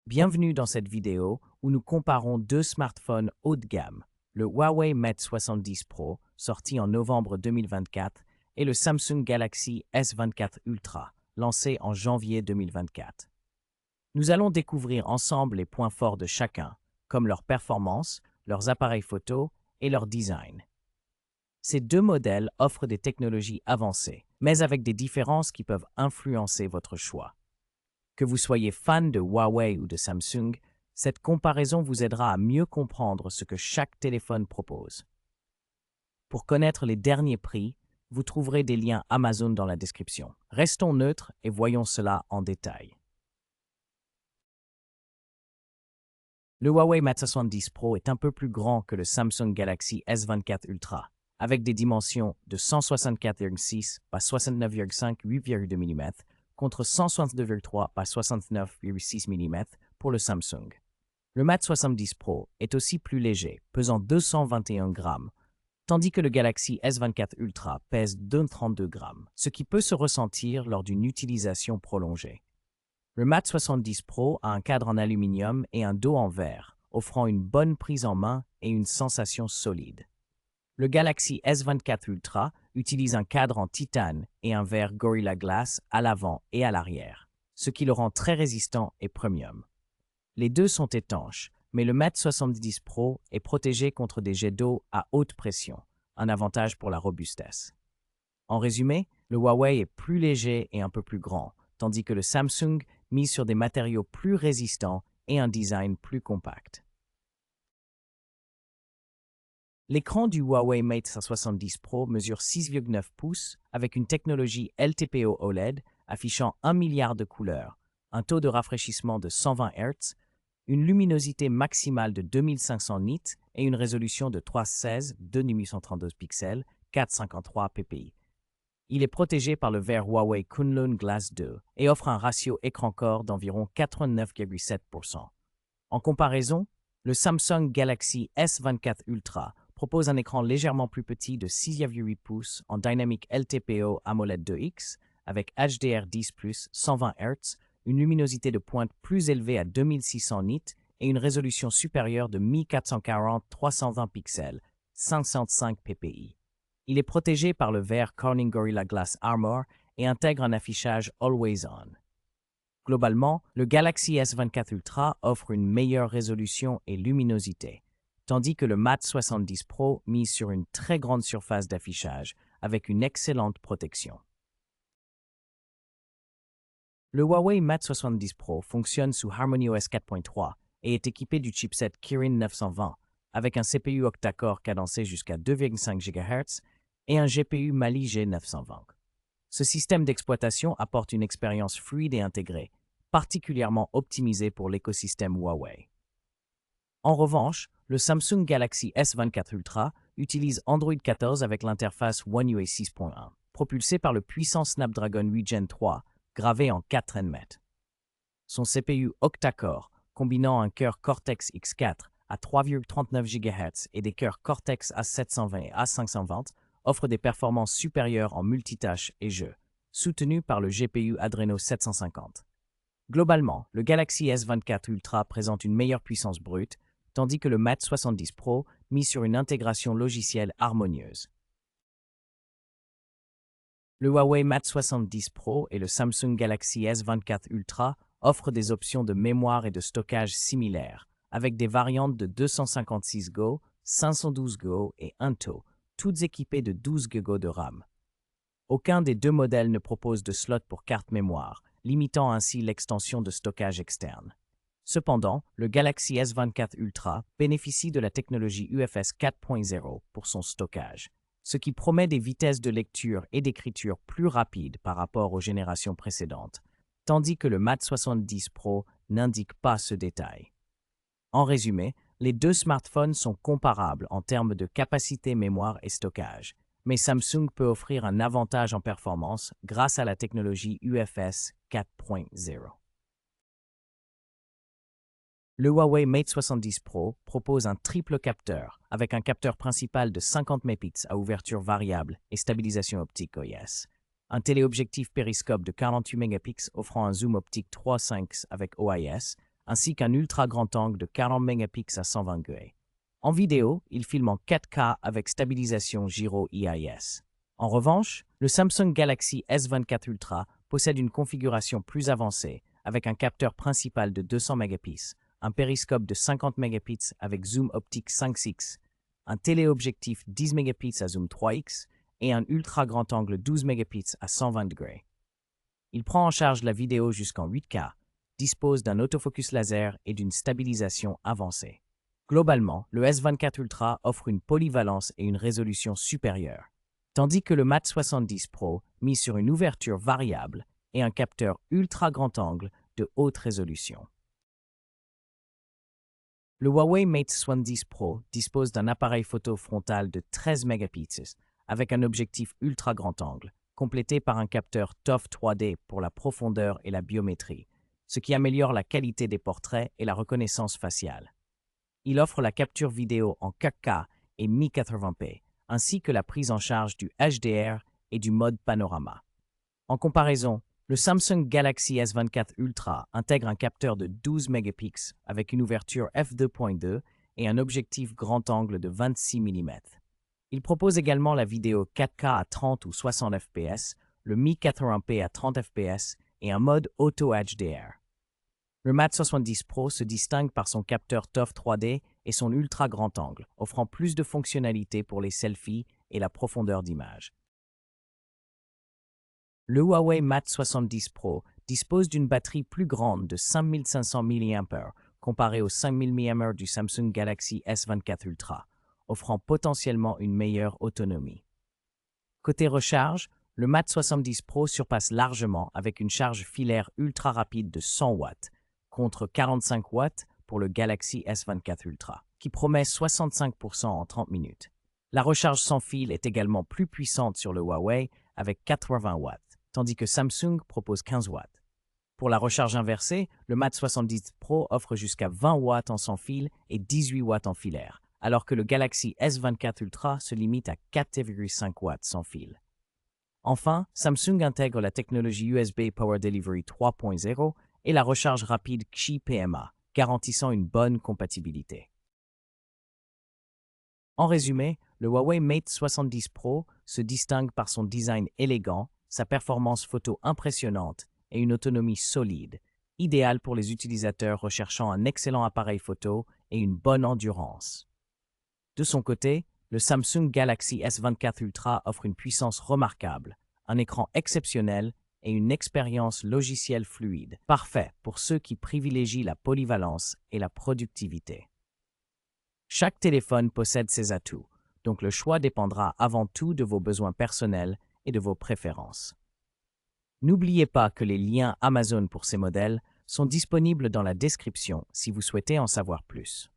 Bienvenue dans cette vidéo où nous comparons deux smartphones haut de gamme, le Huawei Mate 70 Pro, sorti en novembre 2024, et le Samsung Galaxy S24 Ultra, lancé en janvier 2024. Nous allons découvrir ensemble les points forts de chacun, comme leur performance, leurs appareils photo et leur design. Ces deux modèles offrent des technologies avancées, mais avec des différences qui peuvent influencer votre choix. Que vous soyez fan de Huawei ou de Samsung, cette comparaison vous aidera à mieux comprendre ce que chaque téléphone propose. Pour connaître les derniers prix, vous trouverez des liens Amazon dans la description. Restons neutres et voyons cela en détail. Le Huawei Mate 70 Pro est un peu plus grand que le Samsung Galaxy S24 Ultra, avec des dimensions de 164,6 par 69,5 8,2 mm contre 162,3 par 69,6 mm pour le Samsung. Le Mate 70 Pro est aussi plus léger, pesant 221 grammes, tandis que le Galaxy S24 Ultra pèse 232 grammes, ce qui peut se ressentir lors d'une utilisation prolongée. Le Mate 70 Pro a un cadre en aluminium et un dos en verre, offrant une bonne prise en main et une sensation solide. Le Galaxy S24 Ultra utilise un cadre en titane et un verre Gorilla Glass à l'avant et à l'arrière, ce qui le rend très résistant et premium. Les deux sont étanches, mais le Mate 70 Pro est protégé contre des jets d'eau à haute pression, un avantage pour la robustesse. En résumé, le Huawei est plus léger et un peu plus grand, tandis que le Samsung mise sur des matériaux plus résistants et un design plus compact. L'écran du Huawei Mate 70 Pro mesure 6,9 pouces avec une technologie LTPO OLED affichant 1 milliard de couleurs, un taux de rafraîchissement de 120 Hz, une luminosité maximale de 2500 nits et une résolution de 316 2832 pixels, 453 ppi. Il est protégé par le verre Huawei Kunlun Glass 2 et offre un ratio écran-corps d'environ 89,7%. En comparaison, le Samsung Galaxy S24 Ultra propose un écran légèrement plus petit de 6,8 pouces en Dynamic LTPO AMOLED 2X avec HDR10+, 120 Hz, une luminosité de pointe plus élevée à 2600 nits et une résolution supérieure de 1440 320 pixels, 505 ppi. Il est protégé par le verre Corning Gorilla Glass Armor et intègre un affichage Always On. Globalement, le Galaxy S24 Ultra offre une meilleure résolution et luminosité, tandis que le Mate 70 Pro mise sur une très grande surface d'affichage avec une excellente protection. Le Huawei Mate 70 Pro fonctionne sous HarmonyOS 4.3 et est équipé du chipset Kirin 920 avec un CPU octa-core cadencé jusqu'à 2,5 GHz et un GPU Mali G920. Ce système d'exploitation apporte une expérience fluide et intégrée, particulièrement optimisée pour l'écosystème Huawei. En revanche, le Samsung Galaxy S24 Ultra utilise Android 14 avec l'interface One UI 6.1, propulsé par le puissant Snapdragon 8 Gen 3, gravé en 4 nm. Son CPU octa-core, combinant un cœur Cortex X4 à 3,39 GHz et des cœurs Cortex A720 et A520, offre des performances supérieures en multitâches et jeux, soutenues par le GPU Adreno 750. Globalement, le Galaxy S24 Ultra présente une meilleure puissance brute, tandis que le Mate 70 Pro mise sur une intégration logicielle harmonieuse. Le Huawei Mate 70 Pro et le Samsung Galaxy S24 Ultra offrent des options de mémoire et de stockage similaires, avec des variantes de 256 Go, 512 Go et 1 TB, toutes équipées de 12 Go de RAM. Aucun des deux modèles ne propose de slot pour carte mémoire, limitant ainsi l'extension de stockage externe. Cependant, le Galaxy S24 Ultra bénéficie de la technologie UFS 4.0 pour son stockage, ce qui promet des vitesses de lecture et d'écriture plus rapides par rapport aux générations précédentes, tandis que le Mate 70 Pro n'indique pas ce détail. En résumé, les deux smartphones sont comparables en termes de capacité mémoire et stockage, mais Samsung peut offrir un avantage en performance grâce à la technologie UFS 4.0. Le Huawei Mate 70 Pro propose un triple capteur avec un capteur principal de 50 mégapixels à ouverture variable et stabilisation optique OIS, un téléobjectif périscope de 48 mégapixels offrant un zoom optique 3.5 avec OIS, ainsi qu'un ultra grand angle de 40 mégapixels à 120 degrés. En vidéo, il filme en 4K avec stabilisation gyro IIS. En revanche, le Samsung Galaxy S24 Ultra possède une configuration plus avancée avec un capteur principal de 200 mégapixels, un périscope de 50 mégapixels avec zoom optique 5x, un téléobjectif 10 mégapixels à zoom 3x et un ultra grand angle 12 mégapixels à 120 degrés. Il prend en charge la vidéo jusqu'en 8K, dispose d'un autofocus laser et d'une stabilisation avancée. Globalement, le S24 Ultra offre une polyvalence et une résolution supérieure, tandis que le Mate 70 Pro mise sur une ouverture variable et un capteur ultra grand angle de haute résolution. Le Huawei Mate 70 Pro dispose d'un appareil photo frontal de 13 mégapixels avec un objectif ultra grand angle, complété par un capteur TOF 3D pour la profondeur et la biométrie, ce qui améliore la qualité des portraits et la reconnaissance faciale. Il offre la capture vidéo en 4K et 1080p, ainsi que la prise en charge du HDR et du mode panorama. En comparaison, le Samsung Galaxy S24 Ultra intègre un capteur de 12 mégapixels avec une ouverture f2.2 et un objectif grand angle de 26 mm. Il propose également la vidéo 4K à 30 ou 60 fps, le 1080p à 30 fps et un mode Auto HDR. Le Mate 70 Pro se distingue par son capteur TOF 3D et son ultra grand angle, offrant plus de fonctionnalités pour les selfies et la profondeur d'image. Le Huawei Mate 70 Pro dispose d'une batterie plus grande de 5500 mAh comparée aux 5000 mAh du Samsung Galaxy S24 Ultra, offrant potentiellement une meilleure autonomie. Côté recharge, le Mate 70 Pro surpasse largement avec une charge filaire ultra rapide de 100 watts, contre 45 watts pour le Galaxy S24 Ultra, qui promet 65% en 30 minutes. La recharge sans fil est également plus puissante sur le Huawei avec 80 watts, tandis que Samsung propose 15 watts. Pour la recharge inversée, le Mate 70 Pro offre jusqu'à 20 watts en sans fil et 18 watts en filaire, alors que le Galaxy S24 Ultra se limite à 4,5 watts sans fil. Enfin, Samsung intègre la technologie USB Power Delivery 3.0 et la recharge rapide Qi PMA, garantissant une bonne compatibilité. En résumé, le Huawei Mate 70 Pro se distingue par son design élégant, sa performance photo impressionnante et une autonomie solide, idéale pour les utilisateurs recherchant un excellent appareil photo et une bonne endurance. De son côté, le Samsung Galaxy S24 Ultra offre une puissance remarquable, un écran exceptionnel et une expérience logicielle fluide, parfait pour ceux qui privilégient la polyvalence et la productivité. Chaque téléphone possède ses atouts, donc le choix dépendra avant tout de vos besoins personnels et de vos préférences. N'oubliez pas que les liens Amazon pour ces modèles sont disponibles dans la description si vous souhaitez en savoir plus.